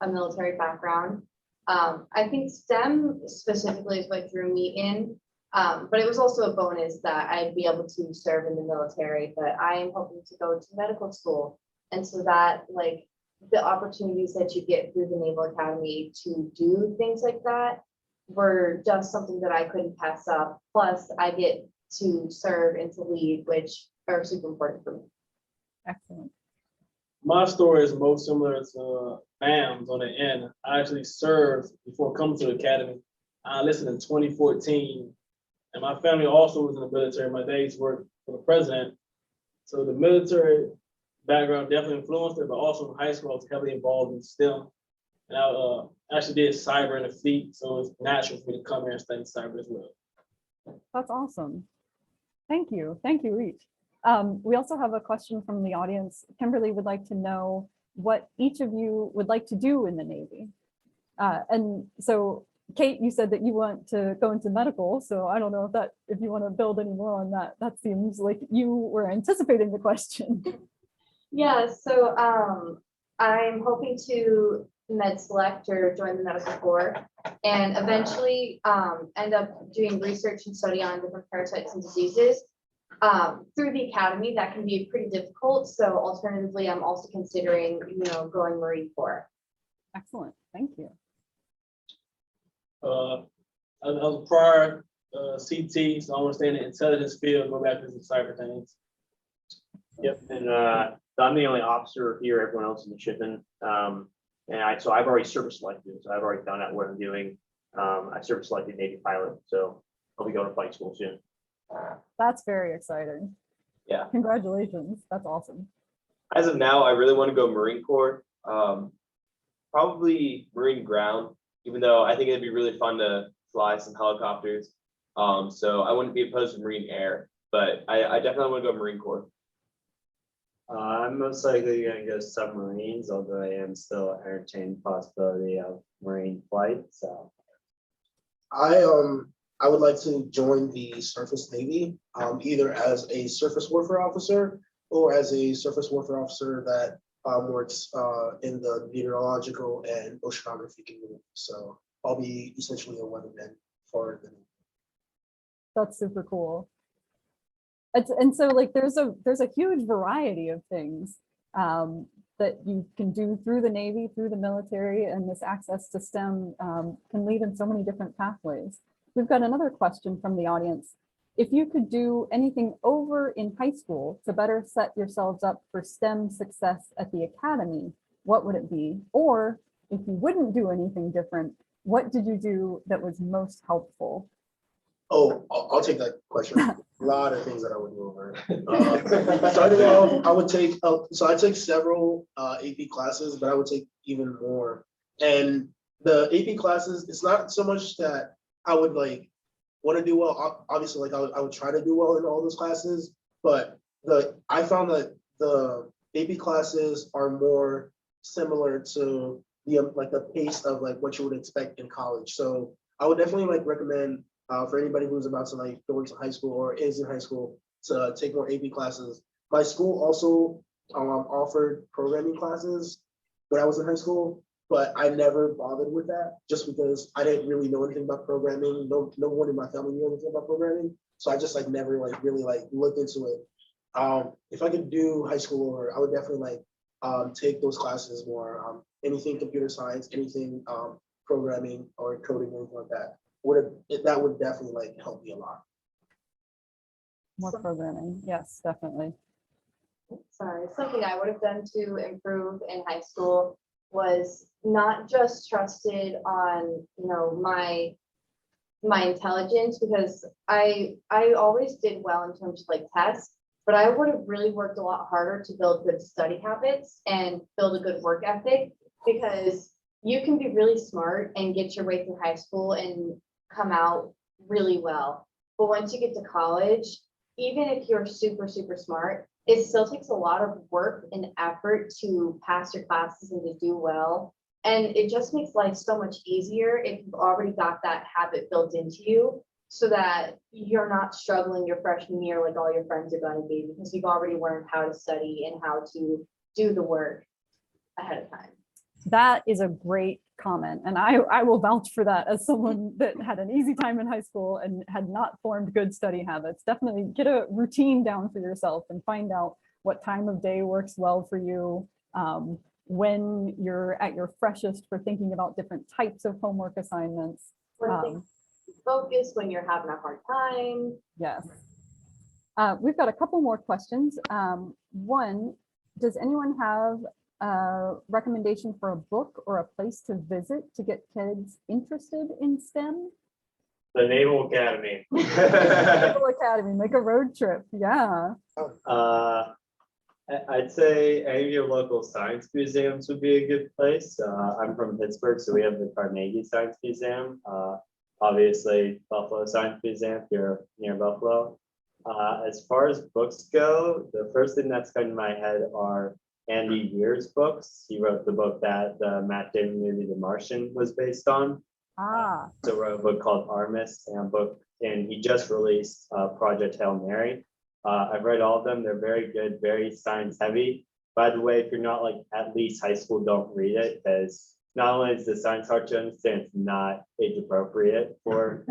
a military background. I think STEM specifically is what drew me in, but it was also a bonus that I'd be able to serve in the military, but I am hoping to go to medical school. And so that, like, the opportunities that you get through the Naval Academy to do things like that were just something that I couldn't pass up. Plus, I get to serve and to lead, which are super important for me. Excellent. My story is most similar to Bam's on the end. I actually served before coming to the academy. I enlisted in 2014, and my family also was in the military. My dads worked for the president. So the military background definitely influenced it, but also in high school, I was heavily involved in STEM. And I actually did cyber in the fleet, so it's natural for me to come here and study cyber as well. That's awesome. Thank you. Thank you, each. We also have a question from the audience. Kimberly would like to know what each of you would like to do in the Navy. And so Kate, you said that you want to go into medical, so I don't know if you want to build any more on that. That seems like you were anticipating the question. Yeah, so I'm hoping to med select or join the medical corps and eventually end up doing research and study on different parasites and diseases. Through the academy, that can be pretty difficult. So alternatively, I'm also considering, going Marine Corps. Excellent, thank you. I was a prior CT, so I want to stay in the intelligence field, go back to some cyber things. Yep, and so I'm the only officer here, everyone else is midshipman. So I've already service selected, so I've already found out what I'm doing. I service selected Navy pilot, so I'll be going to flight school soon. That's very exciting. Yeah. Congratulations, that's awesome. As of now, I really want to go Marine Corps, probably Marine ground, even though I think it'd be really fun to fly some helicopters. So I wouldn't be opposed to Marine Air, but I definitely want to go Marine Corps. I'm most likely going to go submarines, although I am still entertaining possibility of marine flight. So I would like to join the surface Navy, either as a surface warfare officer or as a surface warfare officer that works in the meteorological and oceanography community. So I'll be essentially a weatherman for the Navy. That's super cool. And so like there's a huge variety of things that you can do through the Navy, through the military, and this access to STEM can lead in so many different pathways. We've got another question from the audience. If you could do anything over in high school to better set yourselves up for STEM success at the academy, what would it be? Or if you wouldn't do anything different, what did you do that was most helpful? Oh, I'll take that question. A lot of things that I would do over. Starting off, I would take, so I took several AP classes, but I would take even more. And the AP classes, it's not so much that I would like want to do well. Obviously, like I would try to do well in all those classes, but I found that the AP classes are more similar to the pace of like what you would expect in college. So I would definitely like recommend for anybody who's about to like go into high school or is in high school to take more AP classes. My school also offered programming classes when I was in high school, but I never bothered with that just because I didn't really know anything about programming. No one in my family knew anything about programming. So I just like never like really like looked into it. If I could do high school over, I would definitely like take those classes more. Anything computer science, anything programming or coding, anything like that. That would definitely like help me a lot. More programming, yes, definitely. Sorry, something I would have done to improve in high school was not just trusted on, my intelligence, because I always did well in terms of like tests, but I would have really worked a lot harder to build good study habits and build a good work ethic, because you can be really smart and get your way through high school and come out really well. But once you get to college, even if you're super, super smart, it still takes a lot of work and effort to pass your classes and to do well. And it just makes life so much easier if you've already got that habit built into you, so that you're not struggling your freshman year like all your friends are going to be, because you've already learned how to study and how to do the work ahead of time. That is a great comment. And I will vouch for that as someone that had an easy time in high school and had not formed good study habits. Definitely get a routine down for yourself and find out what time of day works well for you, when you're at your freshest for thinking about different types of homework assignments. When things focus, when you're having a hard time. Yes. We've got a couple more questions. One, does anyone have a recommendation for a book or a place to visit to get kids interested in STEM? The Naval Academy. Naval Academy, make a road trip. Yeah. I'd say any of your local science museums would be a good place. I'm from Pittsburgh, so we have the Carnegie Science Museum. Obviously, Buffalo Science Museum if you're near Buffalo. As far as books go, the first thing that's come to my head are Andy Weir's books. He wrote the book that the Matt Damon movie The Martian was based on. Ah, So wrote a book called Artemis and he just released Project Hail Mary. I've read all of them. They're very good, very science heavy. By the way, if you're not like at least high school, don't read it because not only is the science hard to understand, it's not age appropriate for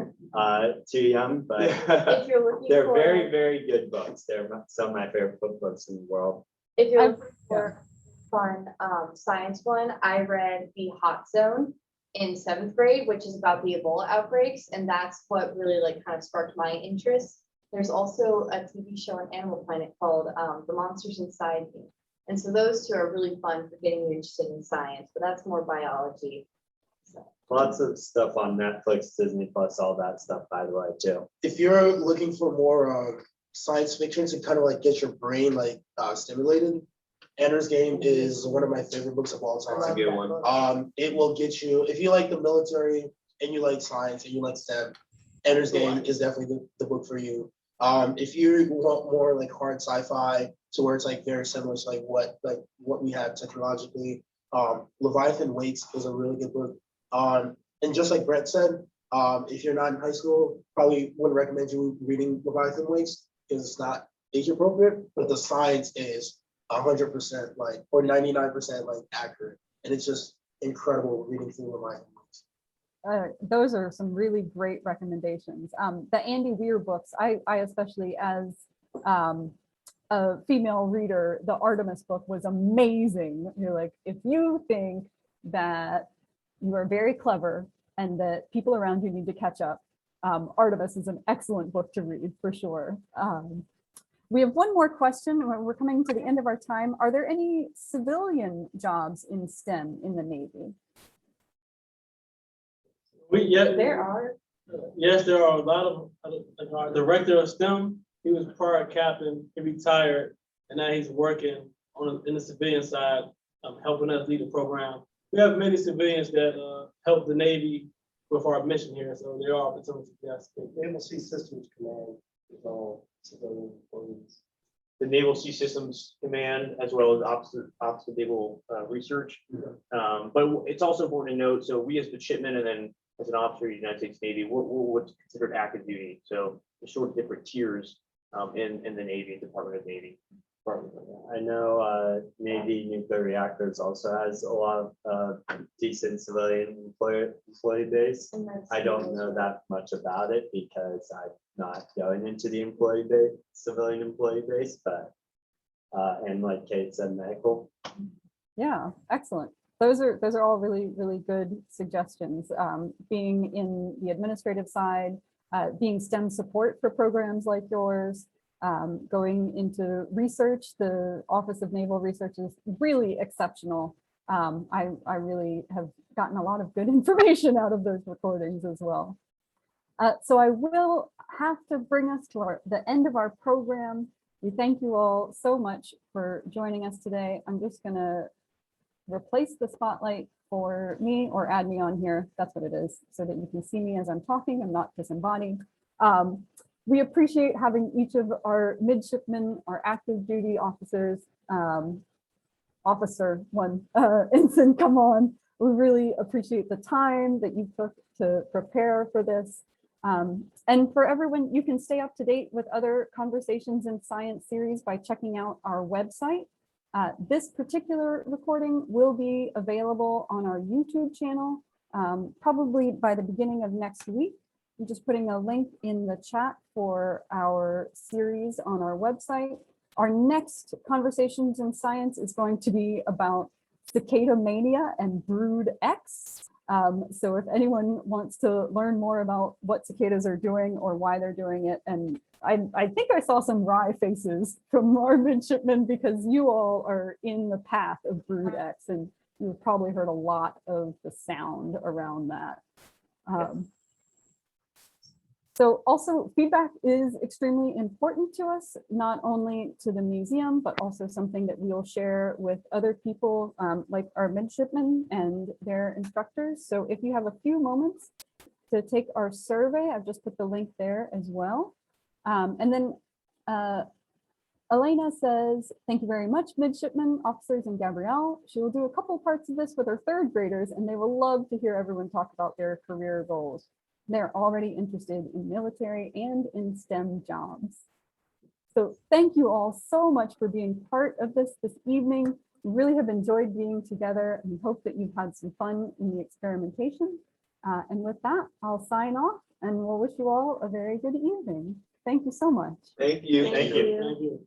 too young, but If you're looking they're for, very, very good books. They're some of my favorite books in the world. if you're I've- looking for fun science one, I read The Hot Zone in 7th grade, which is about the Ebola outbreaks, and that's what really like kind of sparked my interest. There's also a TV show on Animal Planet called The Monsters Inside Me. And so those two are really fun for getting you interested in science, but that's more biology. Lots of stuff on Netflix, Disney Plus, all that stuff, by the way, too. If you're looking for more science fiction to kind of like get your brain like stimulated, Ender's Game is one of my favorite books of all That's a time. good one. It will get you, if you like the military and you like science and you like STEM, Ender's Game is definitely the book for you. If you want more like hard sci-fi to where it's like very similar to like what we have technologically, Leviathan Waits is a really good book. And just like Brett said, if you're not in high school, probably wouldn't recommend you reading Leviathan Waits because it's not age appropriate, but the science is 100% like, or 99% like accurate. And it's just incredible reading through Leviathan Waits. those are some really great recommendations. The Andy Weir books, I especially as a female reader, the Artemis book was amazing. You're like, if you think that you are very clever and that people around you need to catch up, Artemis is an excellent book to read for sure. We have one more question. We're coming to the end of our time. Are there any civilian jobs in STEM in the Navy? There are a lot of, like our director of STEM, he was prior captain, he retired, and now he's working in the civilian side, helping us lead the program. We have many civilians that help the Navy with our mission here, so there are opportunities. Yes. Naval Sea Systems Command is all civilian employees. The Naval Sea Systems Command, as well as Office of Naval Research. But it's also important to note, so we as midshipmen and then as an officer of the United States Navy, we're what's considered active duty. So there's sort of different tiers in the Navy, Department of Navy. I know Navy Nuclear Reactors also has a lot of decent civilian employee base. And that's I don't know that much about it because I'm not going into the civilian employee base, but and like Kate said, medical. Yeah, excellent. Those are all really, really good suggestions. Being in the administrative side, being STEM support for programs like yours, going into research, the Office of Naval Research is really exceptional. I really have gotten a lot of good information out of those recordings as well. So I will have to bring us to the end of our program. We thank you all so much for joining us today. I'm just gonna replace the spotlight for me or add me on here. That's what it is, so that you can see me as I'm talking. I'm not disembodied. We appreciate having each of our midshipmen, our active duty officers, officer one, ensign come on. We really appreciate the time that you took to prepare for this. And for everyone, you can stay up to date with other Conversations in Science series by checking out our website. This particular recording will be available on our YouTube channel, probably by the beginning of next week. I'm just putting a link in the chat for our series on our website. Our next Conversations in Science is going to be about cicada mania and brood X. So if anyone wants to learn more about what cicadas are doing or why they're doing it, and I think I saw some wry faces from our midshipmen because you all are in the path of brood X and you've probably heard a lot of the sound around that. So also feedback is extremely important to us, not only to the museum, but also something that we'll share with other people like our midshipmen and their instructors. So if you have a few moments to take our survey, I've just put the link there as well. And then Elena says, thank you very much, midshipmen, officers, and Gabrielle. She will do a couple parts of this with her third graders, and they will love to hear everyone talk about their career goals. They're already interested in military and in STEM jobs. So thank you all so much for being part of this evening. We really have enjoyed being together and hope that you've had some fun in the experimentation. And with that, I'll sign off and we'll wish you all a very good evening. Thank you so much. Thank you. Thank you. Thank you.